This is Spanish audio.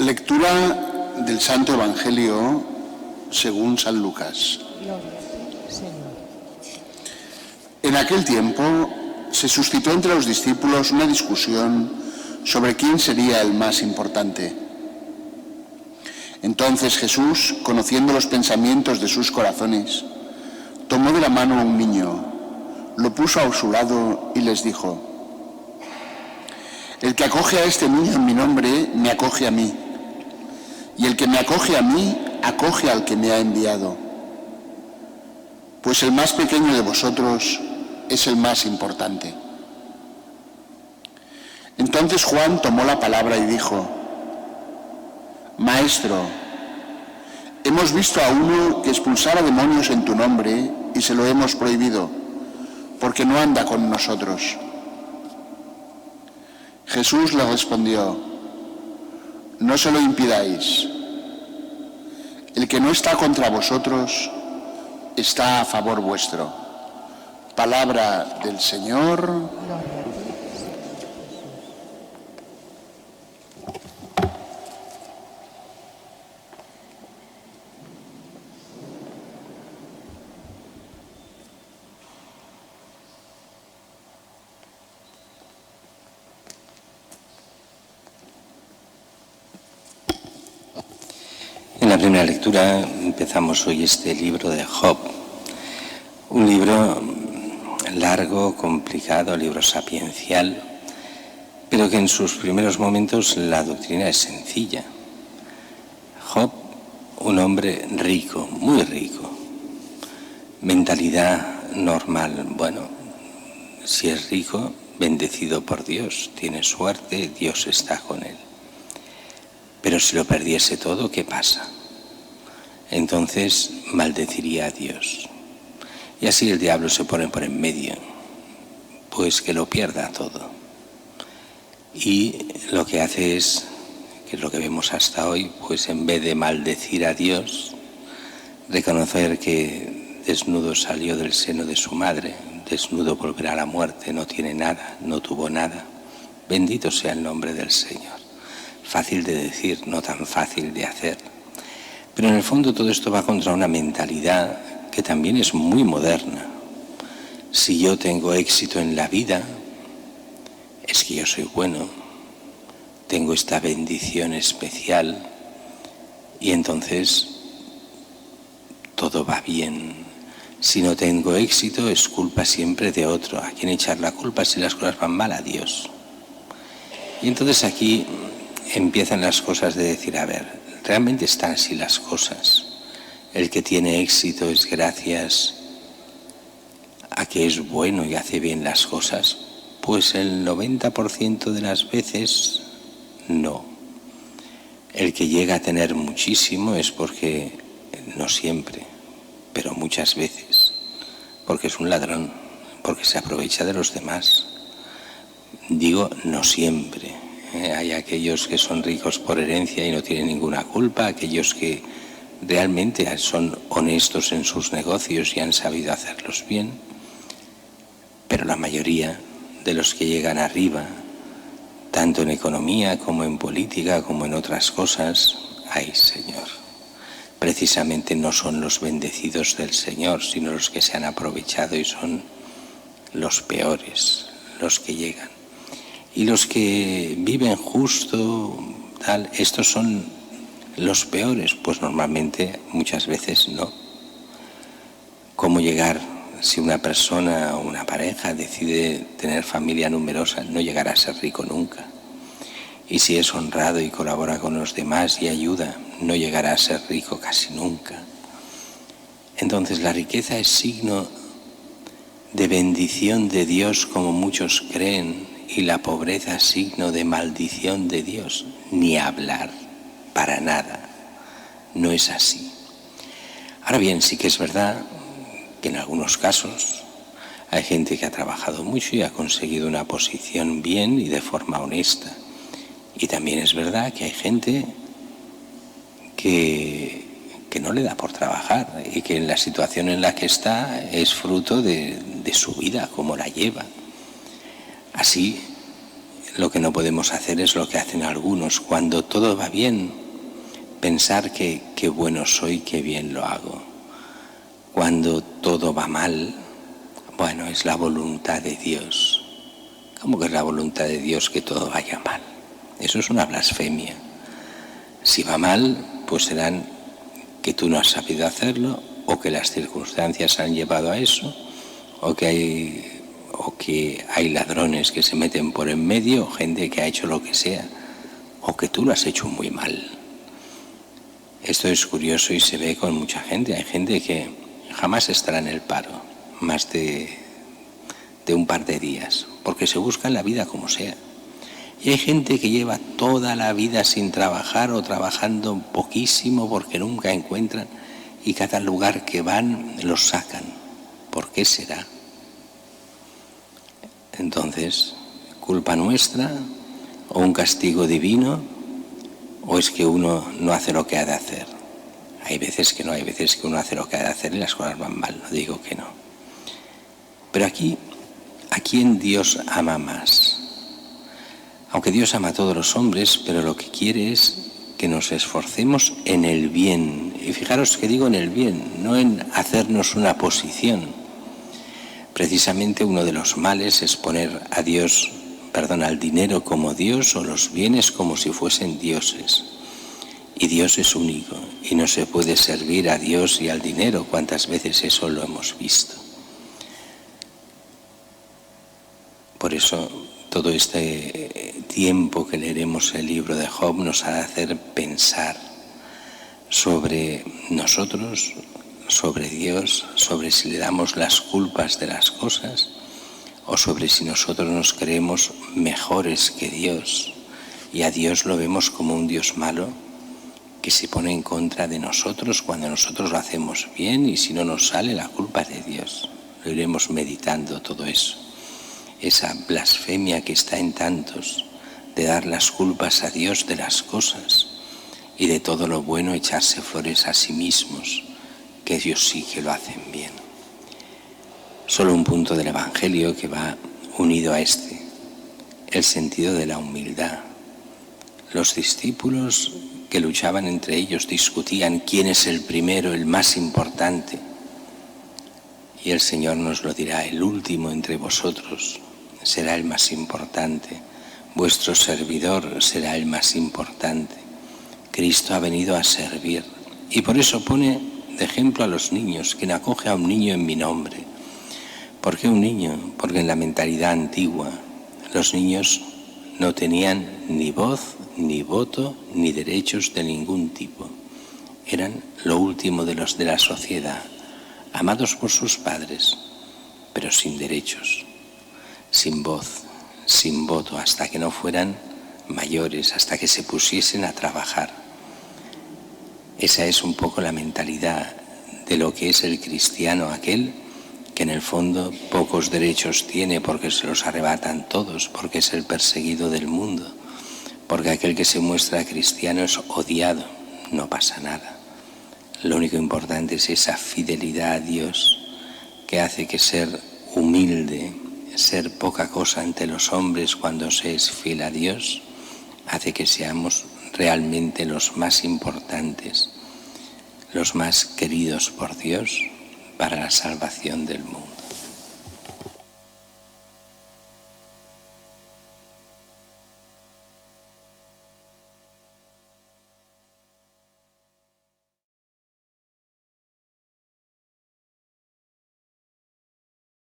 Lectura del Santo Evangelio según San Lucas. En aquel tiempo se suscitó entre los discípulos una discusión sobre quién sería el más importante. Entonces Jesús, conociendo los pensamientos de sus corazones, tomó de la mano a un niño, lo puso a su lado y les dijo: el que acoge a este niño en mi nombre, me acoge a mí, y el que me acoge a mí, acoge al que me ha enviado. Pues el más pequeño de vosotros es el más importante. Entonces Juan tomó la palabra y dijo: Maestro, hemos visto a uno que expulsara demonios en tu nombre y se lo hemos prohibido, porque no anda con nosotros. Jesús le respondió: no se lo impidáis. El que no está contra vosotros está a favor vuestro. Palabra del Señor. En la primera lectura empezamos hoy este libro de Job, un libro largo, complicado, libro sapiencial, pero que en sus primeros momentos la doctrina es sencilla. Job, un hombre rico, muy rico, mentalidad normal. Bueno, si es rico, bendecido por Dios, tiene suerte, Dios está con él. Pero si lo perdiese todo, ¿qué pasa? Entonces maldeciría a Dios. Y así el diablo se pone por en medio, pues que lo pierda todo. Y lo que hace es, que es lo que vemos hasta hoy, pues en vez de maldecir a Dios, reconocer que desnudo salió del seno de su madre, desnudo volverá a la muerte, no tiene nada, no tuvo nada. Bendito sea el nombre del Señor. Fácil de decir, no tan fácil de hacer. Pero en el fondo todo esto va contra una mentalidad que también es muy moderna. Si yo tengo éxito en la vida, es que yo soy bueno, tengo esta bendición especial y entonces todo va bien. Si no tengo éxito, es culpa siempre de otro. ¿A quién echar la culpa si las cosas van mal? A Dios. Y entonces aquí empiezan las cosas de decir, a ver, ¿realmente están así las cosas? El que tiene éxito es gracias a que es bueno y hace bien las cosas. Pues el 90% de las veces no. El que llega a tener muchísimo es porque, no siempre, pero muchas veces, porque es un ladrón, porque se aprovecha de los demás. Digo, no siempre. Hay aquellos que son ricos por herencia y no tienen ninguna culpa, aquellos que realmente son honestos en sus negocios y han sabido hacerlos bien, pero la mayoría de los que llegan arriba, tanto en economía como en política como en otras cosas, ay Señor, precisamente no son los bendecidos del Señor, sino los que se han aprovechado y son los peores, los que llegan. Y los que viven justo, tal, estos son los peores, pues normalmente muchas veces no. ¿Cómo llegar si una persona o una pareja decide tener familia numerosa? No llegará a ser rico nunca. Y si es honrado y colabora con los demás y ayuda, no llegará a ser rico casi nunca. Entonces la riqueza es signo de bendición de Dios como muchos creen, y la pobreza signo de maldición de Dios. Ni hablar, para nada. No es así. Ahora bien, sí que es verdad que en algunos casos hay gente que ha trabajado mucho y ha conseguido una posición bien y de forma honesta. Y también es verdad que hay gente que no le da por trabajar y que en la situación en la que está es fruto de su vida, como la lleva. Así, lo que no podemos hacer es lo que hacen algunos. Cuando todo va bien, pensar que qué bueno soy, qué bien lo hago. Cuando todo va mal, bueno, es la voluntad de Dios. ¿Cómo que es la voluntad de Dios que todo vaya mal? Eso es una blasfemia. Si va mal, pues serán que tú no has sabido hacerlo, o que las circunstancias han llevado a eso, o que hay ladrones que se meten por en medio, o gente que ha hecho lo que sea, o que tú lo has hecho muy mal. Esto es curioso y se ve con mucha gente. Hay gente que jamás estará en el paro, más de un par de días, porque se buscan la vida como sea. Y hay gente que lleva toda la vida sin trabajar o trabajando poquísimo porque nunca encuentran, y cada lugar que van los sacan. ¿Por qué será? Entonces, ¿culpa nuestra o un castigo divino, o es que uno no hace lo que ha de hacer? Hay veces que no, hay veces que uno hace lo que ha de hacer y las cosas van mal, no digo que no. Pero aquí, ¿a quién Dios ama más? Aunque Dios ama a todos los hombres, pero lo que quiere es que nos esforcemos en el bien. Y fijaros que digo en el bien, no en hacernos una posición. Precisamente uno de los males es poner al dinero como Dios, o los bienes como si fuesen dioses. Y Dios es único y no se puede servir a Dios y al dinero. ¿Cuántas veces eso lo hemos visto? Por eso todo este tiempo que leeremos el libro de Job nos ha de hacer pensar sobre nosotros, sobre Dios, sobre si le damos las culpas de las cosas, o sobre si nosotros nos creemos mejores que Dios y a Dios lo vemos como un Dios malo que se pone en contra de nosotros cuando nosotros lo hacemos bien, y si no nos sale, la culpa es de Dios. Lo iremos meditando todo eso. Esa blasfemia que está en tantos, de dar las culpas a Dios de las cosas, y de todo lo bueno echarse flores a sí mismos, que Dios sí que lo hacen bien. Solo un punto del Evangelio que va unido a este, el sentido de la humildad. Los discípulos que luchaban entre ellos discutían quién es el primero, el más importante. Y el Señor nos lo dirá: el último entre vosotros será el más importante, vuestro servidor será el más importante. Cristo ha venido a servir, y por eso pone de ejemplo a los niños. Quien acoge a un niño en mi nombre. ¿Por qué un niño? Porque en la mentalidad antigua los niños no tenían ni voz, ni voto, ni derechos de ningún tipo. Eran lo último de los de la sociedad, amados por sus padres, pero sin derechos, sin voz, sin voto, hasta que no fueran mayores, hasta que se pusiesen a trabajar. Esa es un poco la mentalidad de lo que es el cristiano, aquel que en el fondo pocos derechos tiene porque se los arrebatan todos, porque es el perseguido del mundo, porque aquel que se muestra cristiano es odiado. No pasa nada. Lo único importante es esa fidelidad a Dios, que hace que ser humilde, ser poca cosa ante los hombres cuando se es fiel a Dios, hace que seamos realmente los más importantes, los más queridos por Dios para la salvación del mundo.